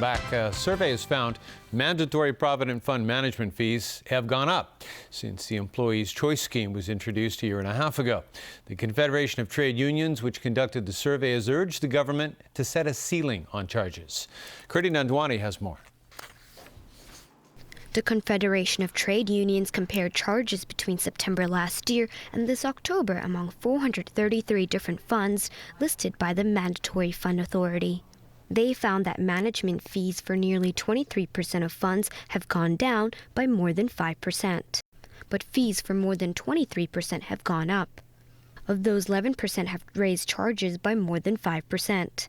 Welcome back. A survey has found mandatory provident fund management fees have gone up since the Employees' Choice Scheme was introduced a year and a half ago. The Confederation of Trade Unions, which conducted the survey, has urged the government to set a ceiling on charges. Kirti Nandwani has more. The Confederation of Trade Unions compared charges between September last year and this October among 433 different funds listed by the Mandatory Fund Authority. They found that management fees for nearly 23% of funds have gone down by more than 5%. But fees for more than 23% have gone up. Of those, 11% have raised charges by more than 5%.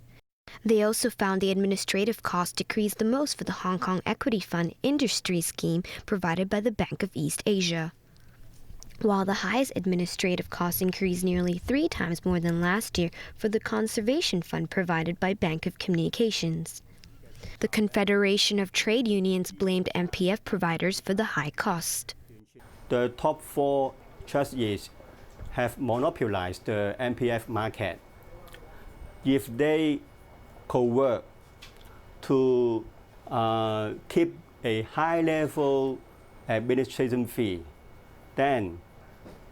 They also found the administrative cost decreased the most for the Hong Kong Equity Fund Industry Scheme provided by the Bank of East Asia, while the highest administrative costs increased nearly 3 times more than last year for the Conservation Fund provided by Bank of Communications. The Confederation of Trade Unions blamed MPF providers for the high cost. The top 4 trustees have monopolized the MPF market. If they could to keep a high-level administration fee, then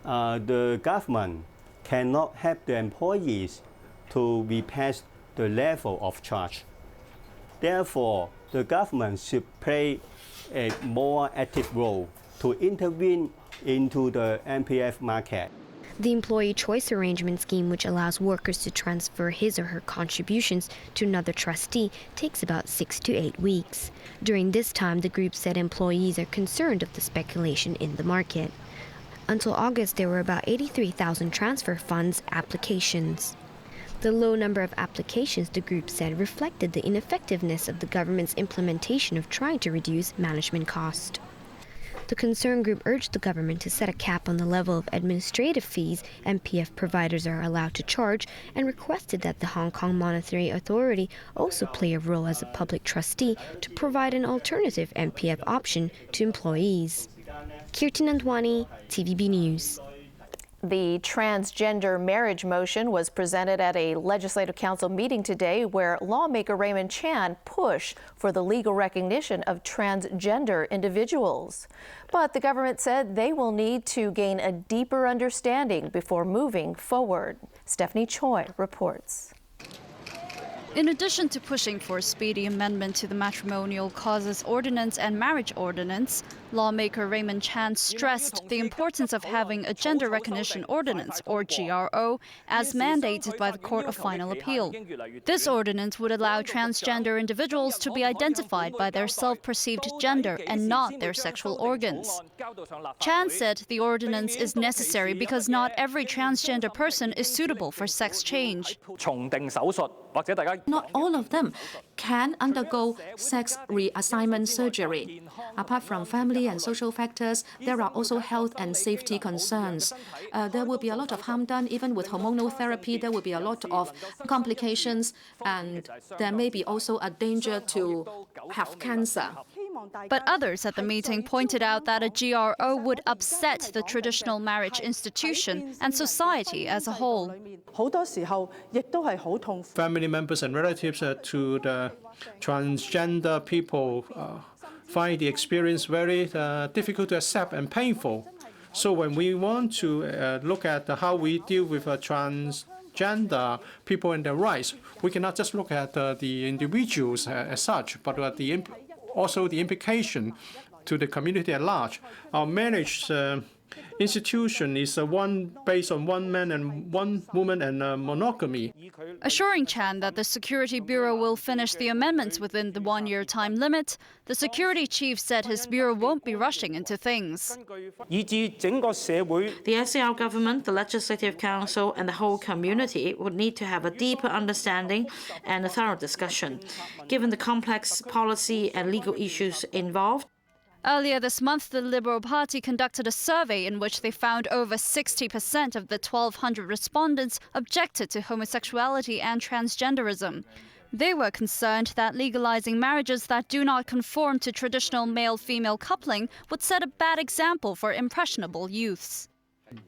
the government cannot help the employees to be past the level of charge. Therefore, the government should play a more active role to intervene into the MPF market. The Employee Choice Arrangement Scheme, which allows workers to transfer his or her contributions to another trustee, takes about 6 to 8 weeks. During this time, the group said employees are concerned of the speculation in the market. Until August, there were about 83,000 transfer funds applications. The low number of applications, the group said, reflected the ineffectiveness of the government's implementation of trying to reduce management cost. The concerned group urged the government to set a cap on the level of administrative fees MPF providers are allowed to charge and requested that the Hong Kong Monetary Authority also play a role as a public trustee to provide an alternative MPF option to employees. Kirti Nandwani, TVB News. The transgender marriage motion was presented at a Legislative Council meeting today where lawmaker Raymond Chan pushed for the legal recognition of transgender individuals. But the government said they will need to gain a deeper understanding before moving forward. Stephanie Choi reports. In addition to pushing for a speedy amendment to the Matrimonial Causes Ordinance and Marriage Ordinance, lawmaker Raymond Chan stressed the importance of having a Gender Recognition Ordinance, or GRO, as mandated by the Court of Final Appeal. This ordinance would allow transgender individuals to be identified by their self-perceived gender and not their sexual organs. Chan said the ordinance is necessary because not every transgender person is suitable for sex change. Not all of them can undergo sex reassignment surgery. Apart from family and social factors, there are also health and safety concerns. There will be a lot of harm done. Even with hormonal therapy, there will be a lot of complications, and there may be also a danger to have cancer. But others at the meeting pointed out that a GRO would upset the traditional marriage institution and society as a whole. Family members and relatives to the transgender people find the experience very difficult to accept and painful. So when we want to look at how we deal with transgender people and their rights, we cannot just look at the individuals as such, but also the implication to the community at large. Our marriage institution is one based on one man and one woman and monogamy. Assuring Chan that the Security Bureau will finish the amendments within the 1-year time limit, the security chief said his bureau won't be rushing into things. The SAR government, the Legislative Council, and the whole community would need to have a deeper understanding and a thorough discussion, given the complex policy and legal issues involved. Earlier this month, the Liberal Party conducted a survey in which they found over 60% of the 1,200 respondents objected to homosexuality and transgenderism. They were concerned that legalizing marriages that do not conform to traditional male-female coupling would set a bad example for impressionable youths.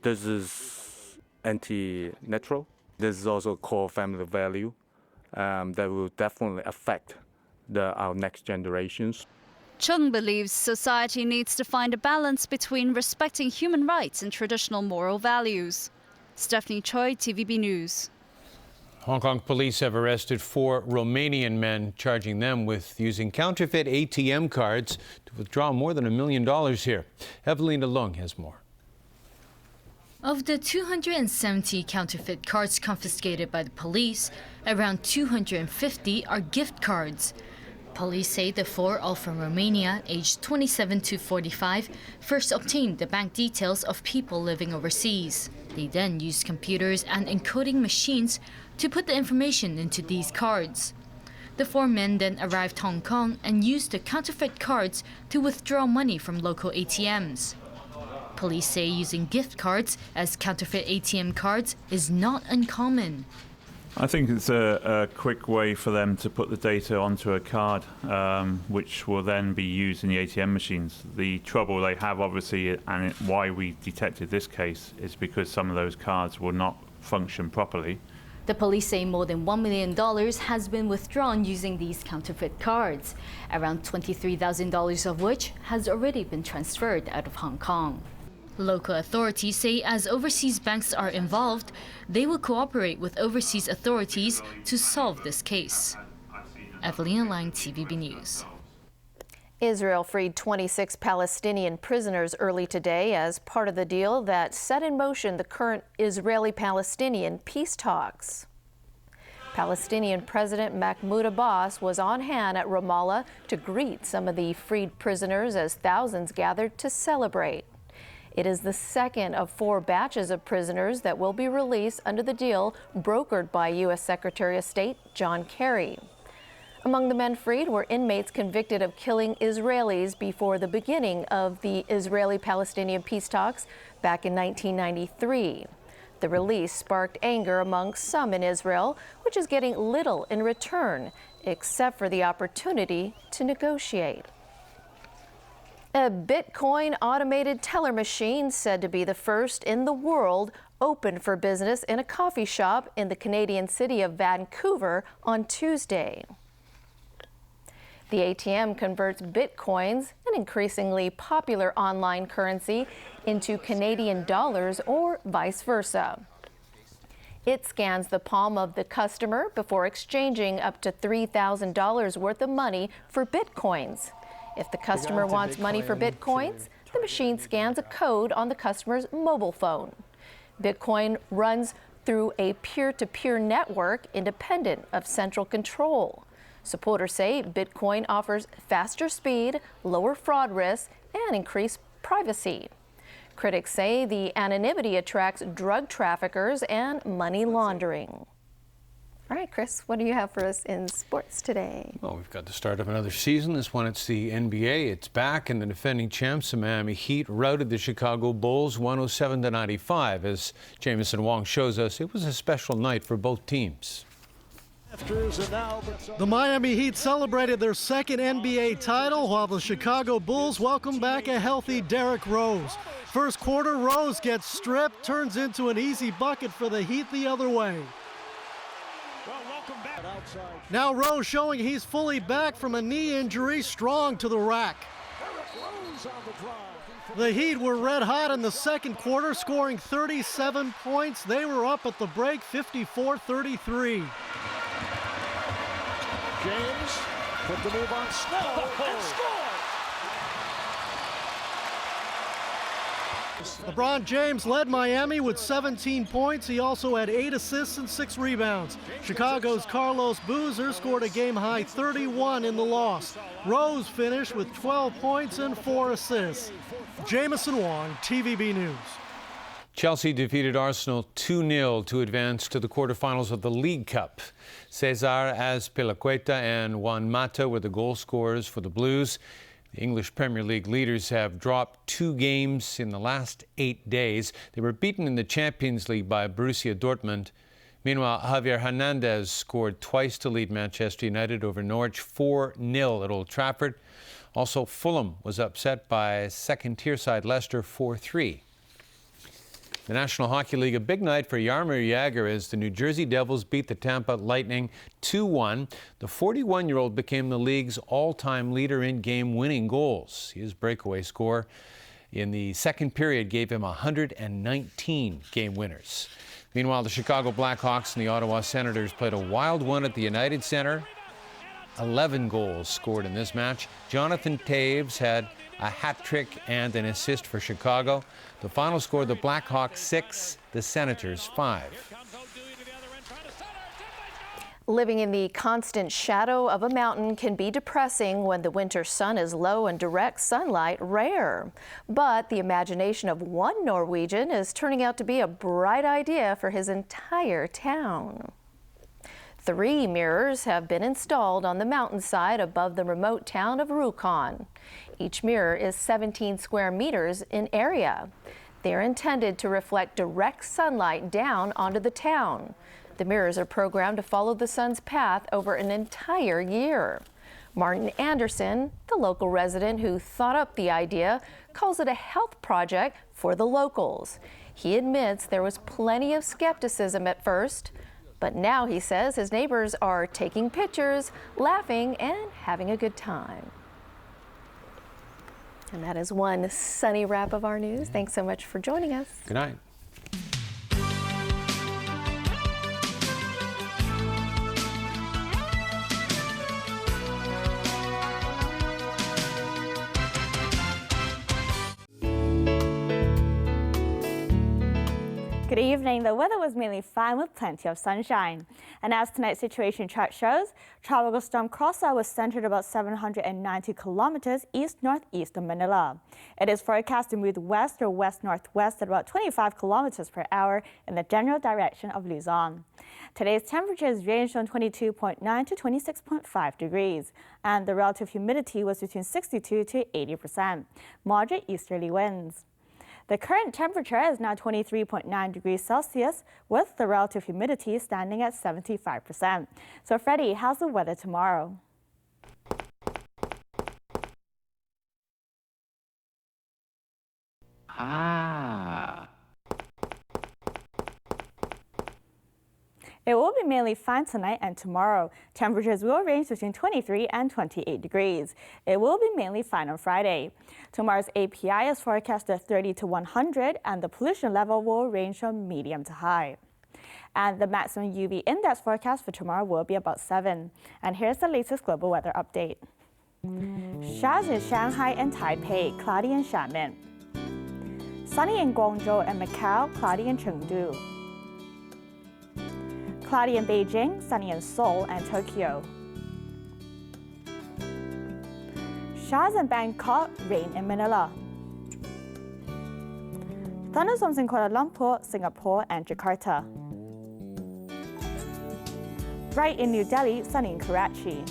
This is anti-natural. This is also a core family value that will definitely affect our next generations. Chung believes society needs to find a balance between respecting human rights and traditional moral values. Stephanie Choi, TVB News. Hong Kong police have arrested 4 Romanian men, charging them with using counterfeit ATM cards to withdraw more than $1 million here. Evelina Leung has more. Of the 270 counterfeit cards confiscated by the police, around 250 are gift cards. Police say the 4, all from Romania, aged 27 to 45, first obtained the bank details of people living overseas. They then used computers and encoding machines to put the information into these cards. The 4 men then arrived Hong Kong and used the counterfeit cards to withdraw money from local ATMs. Police say using gift cards as counterfeit ATM cards is not uncommon. I think it's a quick way for them to put the data onto a card, which will then be used in the ATM machines. The trouble they have, obviously, and why we detected this case, is because some of those cards will not function properly. The police say more than $1 million has been withdrawn using these counterfeit cards, around $23,000 of which has already been transferred out of Hong Kong. Local authorities say as overseas banks are involved, they will cooperate with overseas authorities to solve this case. Evelina Lang, TVB News. Israel freed 26 Palestinian prisoners early today as part of the deal that set in motion the current Israeli-Palestinian peace talks. Palestinian President Mahmoud Abbas was on hand at Ramallah to greet some of the freed prisoners as thousands gathered to celebrate. It is the second of 4 batches of prisoners that will be released under the deal brokered by U.S. Secretary of State John Kerry. Among the men freed were inmates convicted of killing Israelis before the beginning of the Israeli-Palestinian peace talks back in 1993. The release sparked anger among some in Israel, which is getting little in return, except for the opportunity to negotiate. A Bitcoin automated teller machine, said to be the first in the world, opened for business in a coffee shop in the Canadian city of Vancouver on Tuesday. The ATM converts Bitcoins, an increasingly popular online currency, into Canadian dollars or vice versa. It scans the palm of the customer before exchanging up to $3,000 worth of money for Bitcoins. If the customer wants money for Bitcoins, the machine scans a code on the customer's mobile phone. Bitcoin runs through a peer-to-peer network independent of central control. Supporters say Bitcoin offers faster speed, lower fraud risks, and increased privacy. Critics say the anonymity attracts drug traffickers and money laundering. All right, Chris, what do you have for us in sports today? Well, we've got the start of another season. This one, it's the NBA. It's back, and the defending champs, the Miami Heat, routed the Chicago Bulls 107-95. As Jameson Wong shows us, it was a special night for both teams. The Miami Heat celebrated their second NBA title, while the Chicago Bulls welcomed back a healthy Derrick Rose. First quarter, Rose gets stripped, turns into an easy bucket for the Heat the other way. Now Rose showing he's fully back from a knee injury, strong to the rack. The Heat were red hot in the second quarter, scoring 37 points. They were up at the break, 54-33. James put the move on Snow and scored. LeBron James led Miami with 17 points. He also had 8 assists and 6 rebounds. Chicago's Carlos Boozer scored a game-high 31 in the loss. Rose finished with 12 points and 4 assists. Jameson Wong, TVB News. Chelsea defeated Arsenal 2-0 to advance to the quarterfinals of the League Cup. Cesar Azpilicueta and Juan Mata were the goal scorers for the Blues. The English Premier League leaders have dropped 2 games in the last 8 days. They were beaten in the Champions League by Borussia Dortmund. Meanwhile, Javier Hernandez scored twice to lead Manchester United over Norwich 4-0 at Old Trafford. Also, Fulham was upset by second-tier side Leicester 4-3. The National Hockey League, a big night for Jaromir Jagr as the New Jersey Devils beat the Tampa Lightning 2-1. The 41-year-old became the league's all-time leader in game-winning goals. His breakaway score in the second period gave him 119 game winners. Meanwhile, the Chicago Blackhawks and the Ottawa Senators played a wild one at the United Center. 11 goals scored in this match. Jonathan Toews had a hat trick and an assist for Chicago. The final score, the Blackhawks 6, the Senators 5. Living in the constant shadow of a mountain can be depressing when the winter sun is low and direct sunlight rare. But the imagination of one Norwegian is turning out to be a bright idea for his entire town. 3 mirrors have been installed on the mountainside above the remote town of Rjukan. Each mirror is 17 square meters in area. They are intended to reflect direct sunlight down onto the town. The mirrors are programmed to follow the sun's path over an entire year. Martin Anderson, the local resident who thought up the idea, calls it a health project for the locals. He admits there was plenty of skepticism at first, but now he says his neighbors are taking pictures, laughing, and having a good time. And that is one sunny wrap of our news. Thanks so much for joining us. Good night. Good evening. The weather was mainly fine with plenty of sunshine. And as tonight's situation chart shows, Tropical Storm Crosser was centered about 790 kilometers east-northeast of Manila. It is forecast to move west or west-northwest at about 25 kilometers per hour in the general direction of Luzon. Today's temperatures ranged from 22.9 to 26.5 degrees, and the relative humidity was between 62 to 80%. Moderate easterly winds. The current temperature is now 23.9 degrees Celsius, with the relative humidity standing at 75%. So Freddie, how's the weather tomorrow? It will be mainly fine tonight and tomorrow. Temperatures will range between 23 and 28 degrees. It will be mainly fine on Friday. Tomorrow's API is forecast at 30 to 100, and the pollution level will range from medium to high. And the maximum UV index forecast for tomorrow will be about 7. And here's the latest global weather update. Showers in Shanghai and Taipei, cloudy in Xiamen. Sunny in Guangzhou and Macau, cloudy in Chengdu. Cloudy in Beijing, sunny in Seoul and Tokyo. Showers in Bangkok, rain in Manila. Thunderstorms in Kuala Lumpur, Singapore and Jakarta. Bright in New Delhi, sunny in Karachi.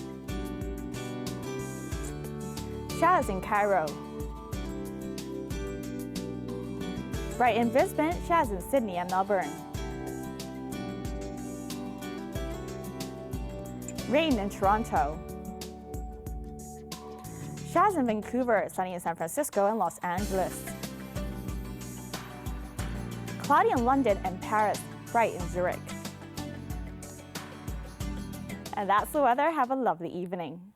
Showers in Cairo. Bright in Brisbane, showers in Sydney and Melbourne. Rain in Toronto. Showers in Vancouver, sunny in San Francisco and Los Angeles. Cloudy in London and Paris, bright in Zurich. And that's the weather. Have a lovely evening.